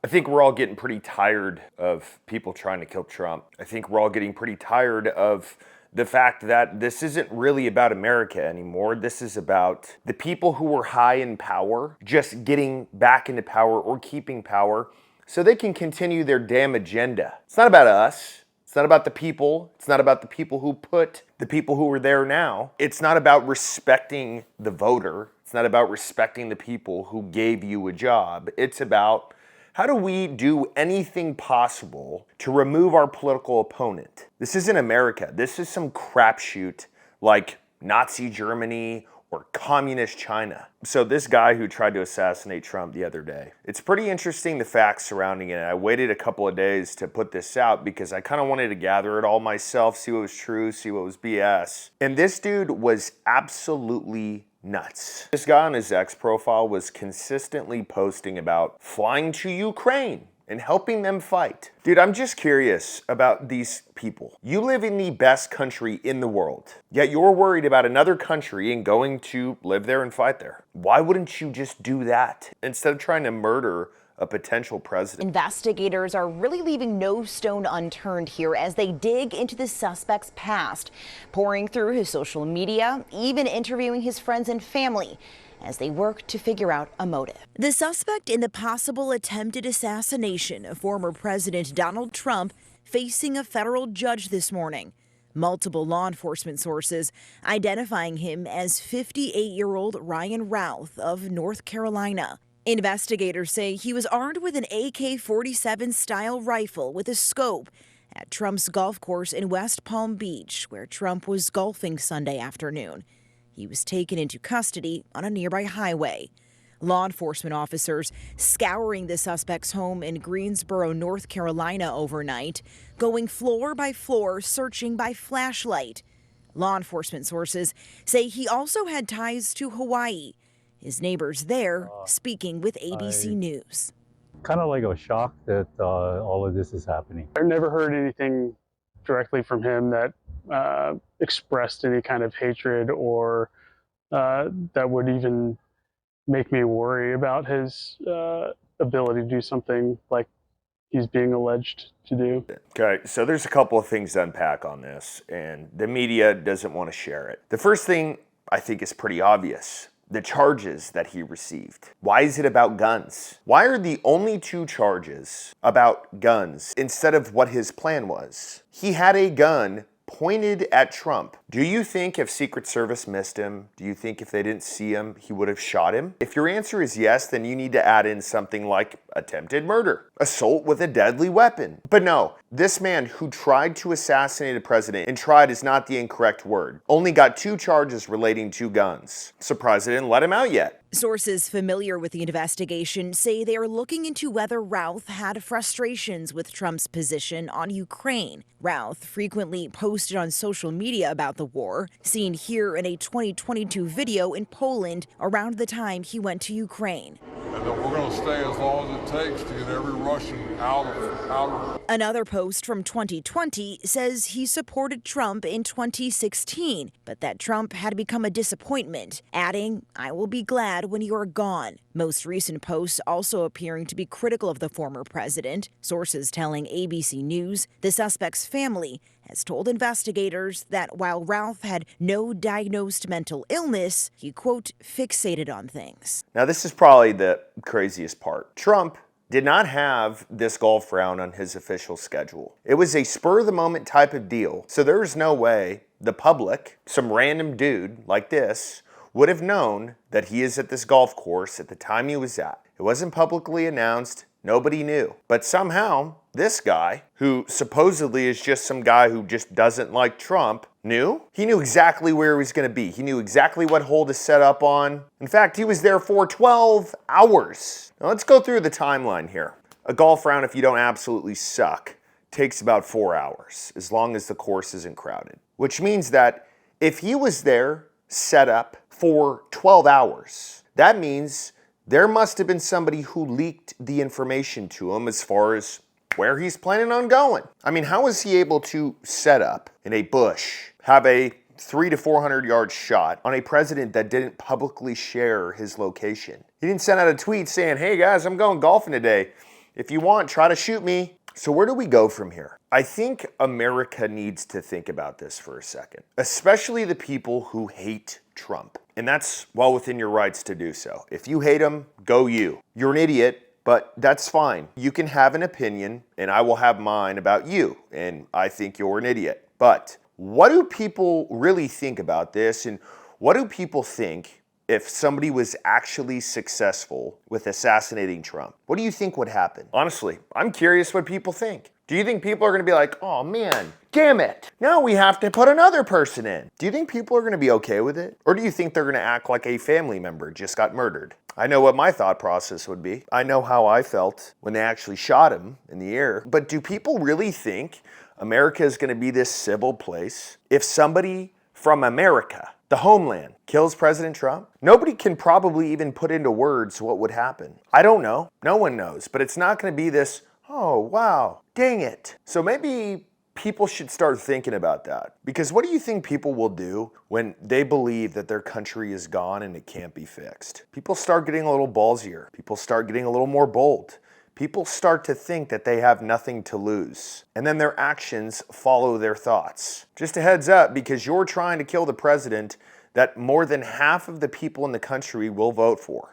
I think we're all getting pretty tired of people trying to kill Trump. I think we're all getting pretty tired of the fact that this isn't really about America anymore. This is about the people who were high in power just getting back into power or keeping power so they can continue their damn agenda. It's not about us. It's not about the people. It's not about the people who put the people who are there now. It's not about respecting the voter. It's not about respecting the people who gave you a job. It's about how do we do anything possible to remove our political opponent? This isn't America. This is some crapshoot like Nazi Germany or communist China. So this guy who tried to assassinate Trump the other day, it's pretty interesting the facts surrounding it. I waited a couple of days to put this out because I kind of wanted to gather it all myself, see what was true, see what was BS. And this dude was absolutely nuts. This guy on his X profile was consistently posting about flying to Ukraine and helping them fight. Dude, I'm just curious about these people. You live in the best country in the world, yet you're worried about another country and going to live there and fight there. Why wouldn't you just do that instead of trying to murder a potential president? Investigators are really leaving no stone unturned here as they dig into the suspect's past, pouring through his social media, even interviewing his friends and family as they work to figure out a motive. The suspect in the possible attempted assassination of former President Donald Trump facing a federal judge this morning. Multiple law enforcement sources identifying him as 58-year-old Ryan Routh of North Carolina. Investigators say he was armed with an AK-47 style rifle with a scope at Trump's golf course in West Palm Beach, where Trump was golfing Sunday afternoon. He was taken into custody on a nearby highway. Law enforcement officers scouring the suspect's home in Greensboro, North Carolina overnight, going floor by floor, searching by flashlight. Law enforcement sources say he also had ties to Hawaii. His neighbors there speaking with ABC News. Kind of like a shock that all of this is happening. I never heard anything directly from him that expressed any kind of hatred or that would even make me worry about his ability to do something like he's being alleged to do. Okay, so there's a couple of things to unpack on this, and the media doesn't want to share it. The first thing I think is pretty obvious. The charges that he received. Why is it about guns? Why are the only two charges about guns instead of what his plan was? He had a gun pointed at Trump. Do you think if Secret Service missed him, do you think if they didn't see him, he would have shot him? If your answer is yes, then you need to add in something like attempted murder, assault with a deadly weapon. But no, this man who tried to assassinate a president, and tried is not the incorrect word, only got two charges relating to guns. Surprised they didn't let him out yet. Sources familiar with the investigation say they are looking into whether Routh had frustrations with Trump's position on Ukraine. Routh frequently posted on social media about the war, seen here in a 2022 video in Poland around the time he went to Ukraine. And that we're going to stay as long as it takes to get every Russian out of. Another post from 2020 says he supported Trump in 2016, but that Trump had become a disappointment, adding, "I will be glad when you are gone." Most recent posts also appearing to be critical of the former president. Sources telling ABC News the suspect's family has told investigators that while Routh had no diagnosed mental illness, he, quote, fixated on things. Now, this is probably the craziest part. Trump did not have this golf round on his official schedule. It was a spur-of-the-moment type of deal, so there's no way the public, some random dude like this, would have known that he is at this golf course at the time he was at. It wasn't publicly announced. Nobody knew. But somehow, this guy, who supposedly is just some guy who just doesn't like Trump, knew. He knew exactly where he was going to be. He knew exactly what hole to set up on. In fact, he was there for 12 hours. Now let's go through the timeline here. A golf round, if you don't absolutely suck, takes about 4 hours, as long as the course isn't crowded. Which means that if he was there set up for 12 hours, that means there must have been somebody who leaked the information to him as far as where he's planning on going. I mean, how was he able to set up in a bush, have a 300 to 400 yard shot on a president that didn't publicly share his location? He didn't send out a tweet saying, "Hey guys, I'm going golfing today. If you want, try to shoot me. So where do we go from here? I think America needs to think about this for a second, especially the people who hate Trump. And that's well within your rights to do so. If you hate him, go you. You're an idiot, but that's fine. You can have an opinion, and I will have mine about you, and I think you're an idiot. But what do people really think about this, and what do people think if somebody was actually successful with assassinating Trump? What do you think would happen? Honestly, I'm curious what people think. Do you think people are going to be like, oh man, damn it, now we have to put another person in? Do you think people are going to be okay with it? Or do you think they're going to act like a family member just got murdered? I know what my thought process would be. I know how I felt when they actually shot him in the air. But do people really think America is going to be this civil place if somebody from America, the homeland, kills President Trump? Nobody can probably even put into words what would happen. I don't know. No one knows. But it's not going to be this, oh, wow, dang it. So maybe people should start thinking about that. Because what do you think people will do when they believe that their country is gone and it can't be fixed? People start getting a little ballsier. People start getting a little more bold. People start to think that they have nothing to lose. And then their actions follow their thoughts. Just a heads up, because you're trying to kill the president that more than half of the people in the country will vote for.